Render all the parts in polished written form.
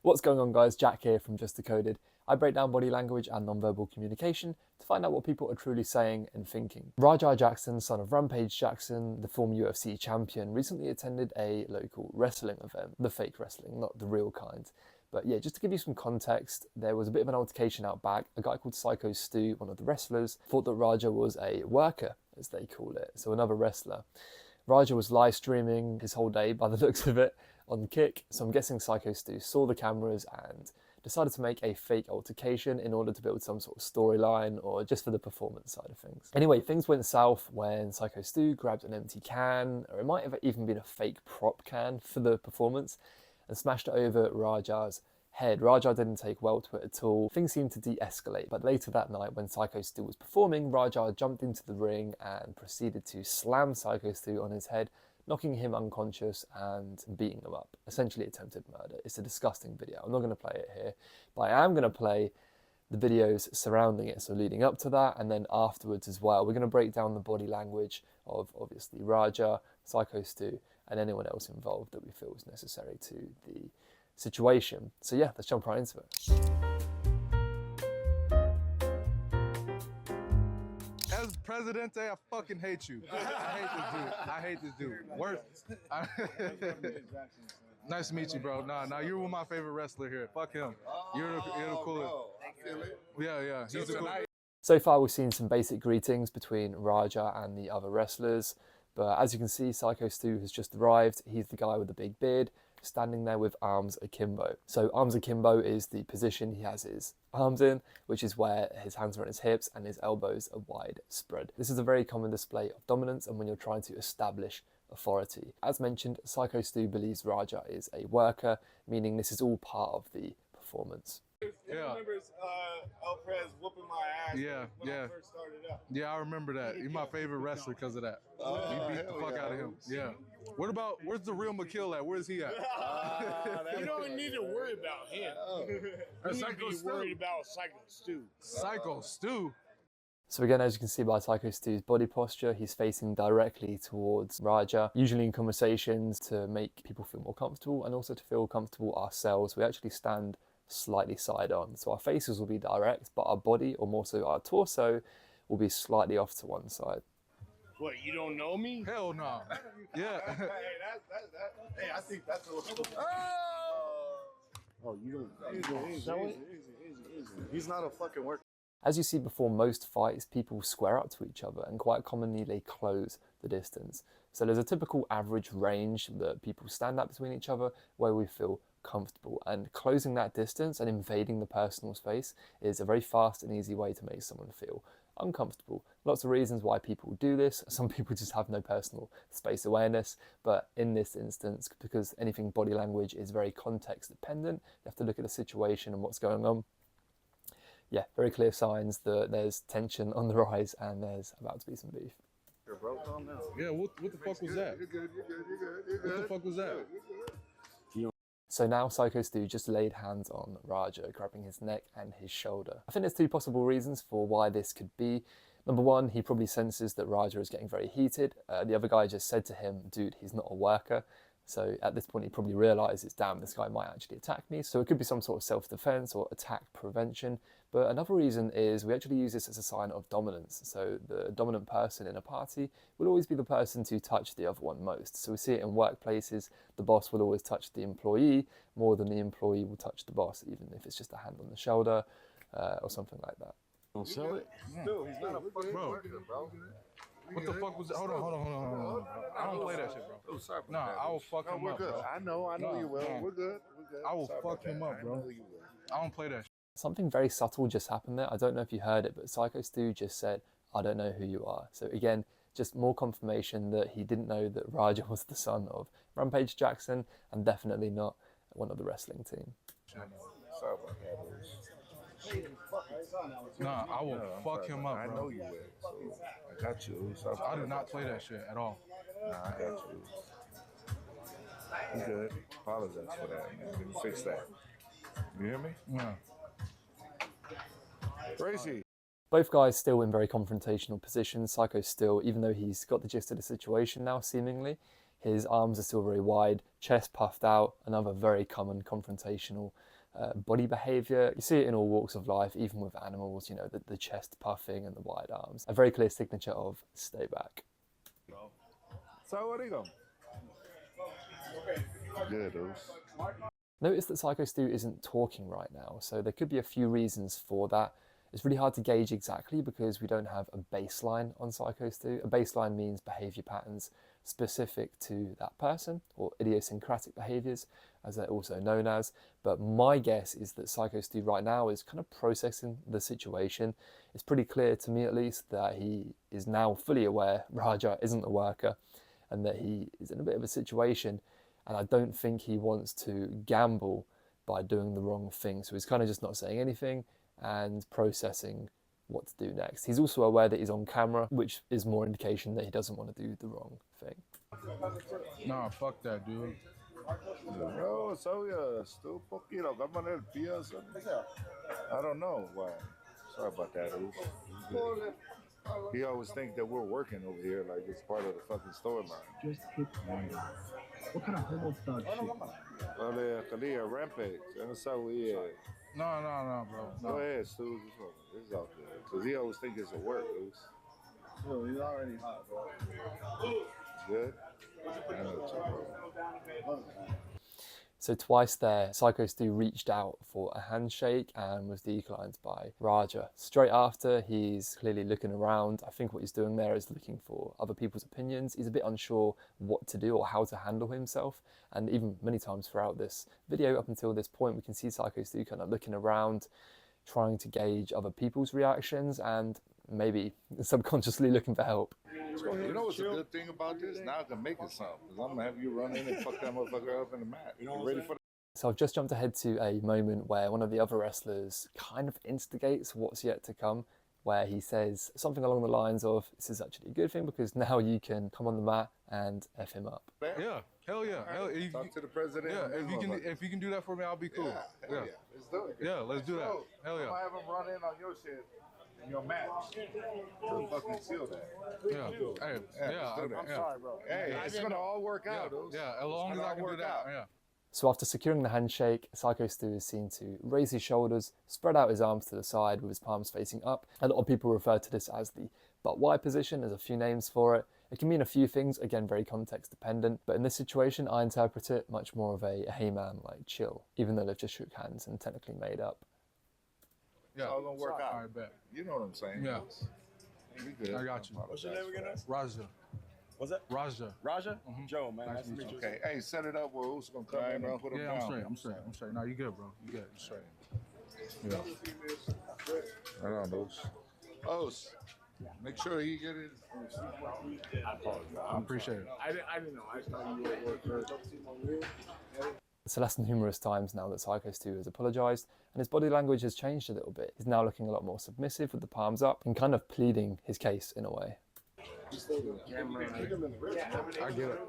What's going on, guys? Jack here from Just Decoded. I break down body language and non-verbal communication to find out what people are truly saying and thinking. Rampage Jackson, son of Rampage Jackson, the former UFC champion, recently attended a local wrestling event. The fake wrestling, not the real kind. But yeah, just to give you some context, there was a bit of an altercation out back. A guy called Syco Stu, one of the wrestlers, thought that Raja was a worker, as they call it, so another wrestler. Raja was live streaming his whole day, by the looks of it, on Kick, so I'm guessing Syco Stu saw the cameras and decided to make a fake altercation in order to build some sort of storyline or just for the performance side of things. Anyway, things went south when Syco Stu grabbed an empty can, or it might have even been a fake prop can for the performance, and smashed it over Raja's head. Raja didn't take well to it at all. Things seemed to de-escalate, but later that night when Syco Stu was performing, Raja jumped into the ring and proceeded to slam Syco Stu on his head, knocking him unconscious and beating him up. Essentially attempted murder. It's a disgusting video. I'm not going to play it here, but I am going to play the videos surrounding it, so leading up to that and then afterwards as well. We're going to break down the body language of obviously Raja, Syco Stu, and anyone else involved that we feel is necessary to the situation. So yeah, let's jump right into it. As Presidente, I fucking hate you. I hate this dude. Worst. Nice to meet you, bro. Nah, you're my favorite wrestler here. Fuck him. You're the coolest. Yeah. He's the coolest. So far we've seen some basic greetings between Raja and the other wrestlers, but as you can see, Syco Stu has just arrived. He's the guy with the big beard, standing there with arms akimbo. So arms akimbo is the position he has his arms in, which is where his hands are on his hips and his elbows are wide spread. This is a very common display of dominance and when you're trying to establish authority. As mentioned, Syco Stu believes Raja is a worker, meaning this is all part of the performance. Yeah. Remembers El Prez whooping my ass when I first started up. Yeah, I remember that. He's my favorite wrestler because of that. You beat the fuck out of him. Yeah. Where's the real McKill at? Where's he at? You don't need to worry about him. You need to be worried about Syco Stu. Syco Stu? So again, as you can see by Syco Stu's body posture, he's facing directly towards Raja. Usually in conversations, to make people feel more comfortable and also to feel comfortable ourselves, we actually stand slightly side on. So our faces will be direct, but our body, or more so our torso, will be slightly off to one side. What, you don't know me? Hell no. Yeah. Hey, I think that's a little... Oh, you don't show it? Easy. He's not a fucking worker. As you see before most fights, people square up to each other and quite commonly they close the distance. So there's a typical average range that people stand at between each other where we feel comfortable, and closing that distance and invading the personal space is a very fast and easy way to make someone feel uncomfortable. Lots of reasons why people do this. Some people just have no personal space awareness, but in this instance, because anything body language is very context dependent, you have to look at the situation and what's going on. Yeah, very clear signs that there's tension on the rise and there's about to be some beef. Yeah, what the fuck was that? What the fuck was that? So now Syco Stu just laid hands on Raja, grabbing his neck and his shoulder. I think there's two possible reasons for why this could be. Number one, he probably senses that Raja is getting very heated. The other guy just said to him, dude, he's not a worker. So at this point, he probably realizes, damn, this guy might actually attack me. So it could be some sort of self-defense or attack prevention. But another reason is we actually use this as a sign of dominance. So the dominant person in a party will always be the person to touch the other one most. So we see it in workplaces. The boss will always touch the employee more than the employee will touch the boss, even if it's just a hand on the shoulder or something like that. Don't sell it? No, he's not a fucking worker, bro. What the fuck was that? Hold on. I don't play that shit, bro. Oh, sorry. Nah, I will fuck him up, bro. I know you will. We're good. I will fuck him up, bro. I don't play that shit. Something very subtle just happened there. I don't know if you heard it, but Syco Stu just said, I don't know who you are. So again, just more confirmation that he didn't know that Raja was the son of Rampage Jackson and definitely not one of the wrestling team. Sorry about that. Nah, I will fuck him up, bro. I know you will. So I got you. I do not play that shit at all. Nah, I got you. You good. Apologize for that, man. We can fix that. You hear me? Yeah. Crazy. Both guys still in very confrontational positions. Syco still, even though he's got the gist of the situation now, seemingly, His arms are still very wide, chest puffed out, another very common confrontational body behaviour. You see it in all walks of life, even with animals, you know, the chest puffing and the wide arms. A very clear signature of stay back. So what are you going? Good, Oos. Notice that Syco Stu isn't talking right now, so there could be a few reasons for that. It's really hard to gauge exactly because we don't have a baseline on Syco Stu. A baseline means behaviour patterns specific to that person, or idiosyncratic behaviours, as they're also known as. But my guess is that Syco Stu right now is kind of processing the situation. It's pretty clear to me, at least, that he is now fully aware Raja isn't the worker and that he is in a bit of a situation, and I don't think he wants to gamble by doing the wrong thing. So he's kind of just not saying anything and processing what to do next. He's also aware that he's on camera, which is more indication that he doesn't want to do the wrong thing. Nah, fuck that, dude. No, so still poquito. Come el pie. I don't know why. Sorry about that, Oos. He always thinks that we're working over here like it's part of the fucking storyline. Just hit one. What kind of homo thug shit? Well, Rampage. That's how we No, bro. No. Go ahead, Stu. This is out there. Because he always thinks it's a work, Oos. Yo, he's already hot, bro. Good? I know what you're bro. So twice there, Syco Stu reached out for a handshake and was declined by Raja. Straight after, he's clearly looking around. I think what he's doing there is looking for other people's opinions. He's a bit unsure what to do or how to handle himself. And even many times throughout this video, up until this point, we can see Syco Stu kind of looking around, trying to gauge other people's reactions and maybe subconsciously looking for help. You know what's a good thing about this? Now I can make it something. Because I'm going to have you run in and fuck that motherfucker up in the mat. You ready for that? So I've just jumped ahead to a moment where one of the other wrestlers kind of instigates what's yet to come, where he says something along the lines of, this is actually a good thing because now you can come on the mat and F him up. Yeah, hell yeah. Hell, Talk to the president. Yeah, if you can do that for me, I'll be cool. Yeah. Let's do it. Yeah, let's do that. Hell yeah. I'm going to have him run in on your shit. Your match. You'll fucking seal that. Yeah. Hey, I'm sorry, bro. Hey, it's gonna all work out. Yeah, as long as I can do that. Yeah. So after securing the handshake, Syco Stu is seen to raise his shoulders, spread out his arms to the side with his palms facing up. A lot of people refer to this as the butt wide position. There's a few names for it. It can mean a few things, again, very context dependent. But in this situation, I interpret it much more of a hey man, like chill, even though they've just shook hands and technically made up. Yeah, it's all gonna work out. I bet. You know what I'm saying? Yeah. You good. I got you. What's your name again? Raja. What's that? Raja. Raja? Joe, man. Nice to meet you. Okay. Hey, set it up where who's gonna come in and put him down. I'm straight. No, you good, bro. You good. You straight. Yeah. Right on, Oos. Oos. Make sure he get it. I appreciate it. I didn't know. I just thought you were working. So less than numerous times now that Syco Stu has apologised, and his body language has changed a little bit. He's now looking a lot more submissive with the palms up and kind of pleading his case in a way. I get it.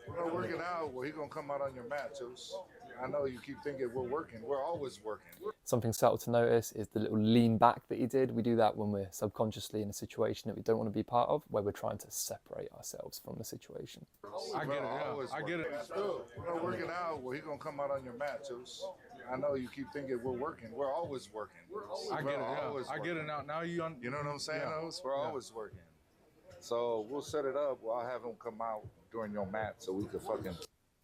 We're gonna work it out. Well, he's gonna come out on your mat, Oos. I know you keep thinking we're working. We're always working. Something subtle to notice is the little lean back that he did. We do that when we're subconsciously in a situation that we don't want to be part of, where we're trying to separate ourselves from the situation. I get it, yeah. I get it. We're gonna work it out. Well, he's gonna come out on your mat, Oos. I know you keep thinking we're working. We're always working. I get it, yeah. I get it now. Now you know what I'm saying, Oos? We're always working. So we'll set it up. Well, I'll have him come out during your mat so we can fucking...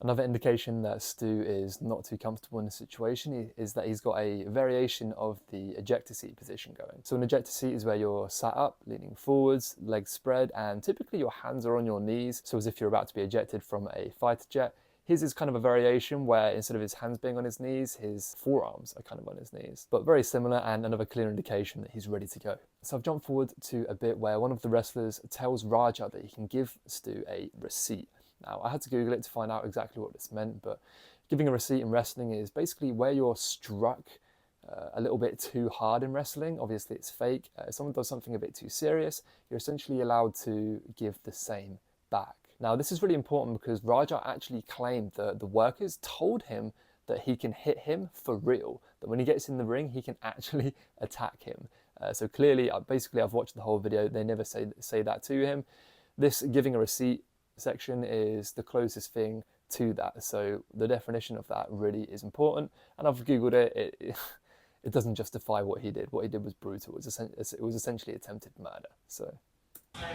Another indication that Stu is not too comfortable in the situation is that he's got a variation of the ejector seat position going. So an ejector seat is where you're sat up, leaning forwards, legs spread, and typically your hands are on your knees, so as if you're about to be ejected from a fighter jet. His is kind of a variation where instead of his hands being on his knees, his forearms are kind of on his knees. But very similar and another clear indication that he's ready to go. So I've jumped forward to a bit where one of the wrestlers tells Raja that he can give Stu a receipt. Now, I had to Google it to find out exactly what this meant, but giving a receipt in wrestling is basically where you're struck a little bit too hard in wrestling. Obviously, it's fake. If someone does something a bit too serious, you're essentially allowed to give the same back. Now, this is really important because Raja actually claimed that the workers told him that he can hit him for real, that when he gets in the ring, he can actually attack him. So clearly, basically, I've watched the whole video. They never say that to him. This giving a receipt section is the closest thing to that. So the definition of that really is important. And I've Googled it. It doesn't justify what he did. What he did was brutal. It was essentially attempted murder. So. I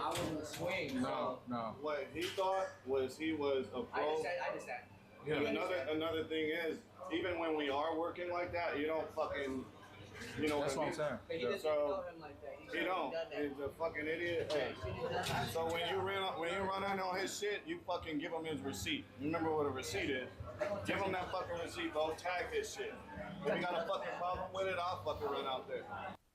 was in the swing. No. What he thought was he was a pro. I understand. Yeah. Another thing is, even when we are working like that, you don't fucking, you know. That's what I'm saying. But he doesn't know him like that. He don't. He's a fucking idiot. Hey. So when you run in on his shit, you fucking give him his receipt. You remember what a receipt is? Give him that fucking receipt, bro. Tag his shit. If you got a fucking problem with it, I'll fucking run out there.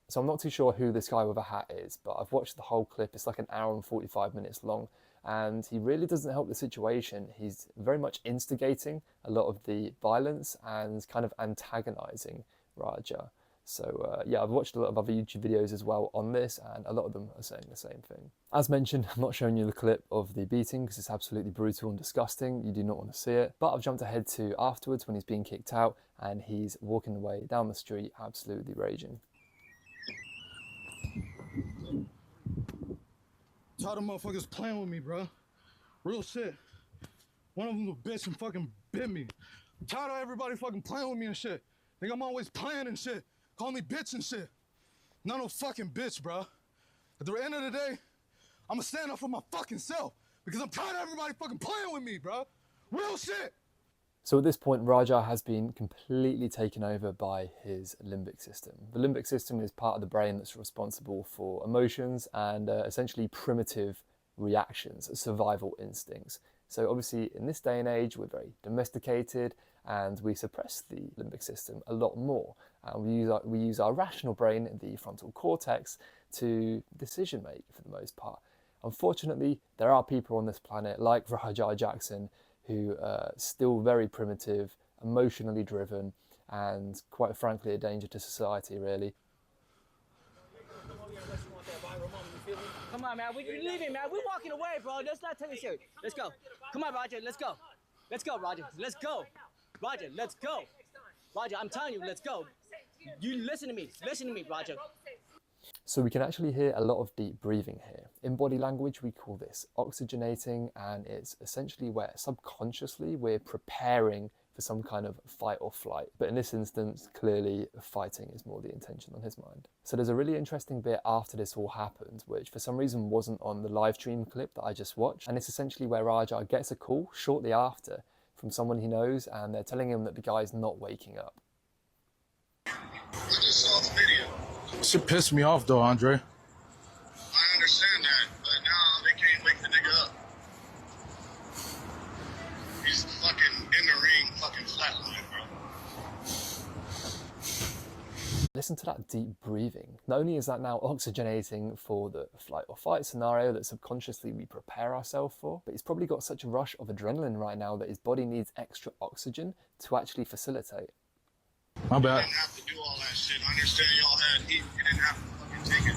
So I'm not too sure who this guy with a hat is, but I've watched the whole clip. It's like an hour and 45 minutes long, and he really doesn't help the situation. He's very much instigating a lot of the violence and kind of antagonizing Raja. So yeah, I've watched a lot of other YouTube videos as well on this, and a lot of them are saying the same thing. As mentioned, I'm not showing you the clip of the beating because it's absolutely brutal and disgusting. You do not want to see it. But I've jumped ahead to afterwards when he's being kicked out and he's walking away down the street, absolutely raging. Tired of motherfuckers playing with me, bro. Real shit. One of them's a bitch and fucking bit me. I'm tired of everybody fucking playing with me and shit. Think I'm always playing and shit. Call me bitch and shit. Not no fucking bitch, bro. At the end of the day, I'ma stand up for my fucking self because I'm tired of everybody fucking playing with me, bro. Real shit. So at this point, Raja has been completely taken over by his limbic system. The limbic system is part of the brain that's responsible for emotions and essentially primitive reactions, survival instincts. So obviously in this day and age, we're very domesticated and we suppress the limbic system a lot more. And we use our rational brain, the frontal cortex, to decision make for the most part. Unfortunately, there are people on this planet like Rampage Jackson who are still very primitive, emotionally driven, and quite frankly a danger to society, really. Come on, man. We're leaving, man. We're walking away, bro. Let's not take it serious. Let's go. Come on, Roger. Let's go. Let's go, Roger. Let's go. Roger, let's go. Roger, I'm telling you, let's go. You listen to me. Listen to me, Roger. So we can actually hear a lot of deep breathing here. In body language, we call this oxygenating, and it's essentially where subconsciously we're preparing for some kind of fight or flight. But in this instance, clearly fighting is more the intention on his mind. So there's a really interesting bit after this all happened, which for some reason wasn't on the live stream clip that I just watched. And it's essentially where Raja gets a call shortly after from someone he knows, and they're telling him that the guy's not waking up. I just saw the video. Shit pissed me off though, Andre. I understand that, but now they can't wake the nigga up. He's fucking in the ring, fucking flatline, bro. Listen to that deep breathing. Not only is that now oxygenating for the flight or fight scenario that subconsciously we prepare ourselves for, but he's probably got such a rush of adrenaline right now that his body needs extra oxygen to actually facilitate. My bad. You didn't have to do all that shit. I understand y'all had heat. You didn't have to fucking take it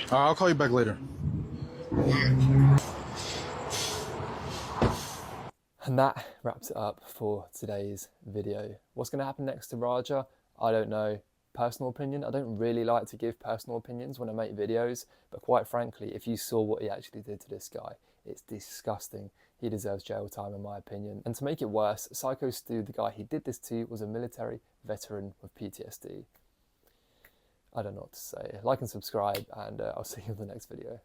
down. I'll call you back later. And that wraps it up for today's video. What's going to happen next to Raja? I don't know. Personal opinion, I don't really like to give personal opinions when I make videos, but quite frankly, if you saw what he actually did to this guy, it's disgusting. He deserves jail time in my opinion. And to make it worse, Syco Stu, the guy he did this to, was a military veteran with PTSD. I don't know what to say. Like and subscribe, and I'll see you in the next video.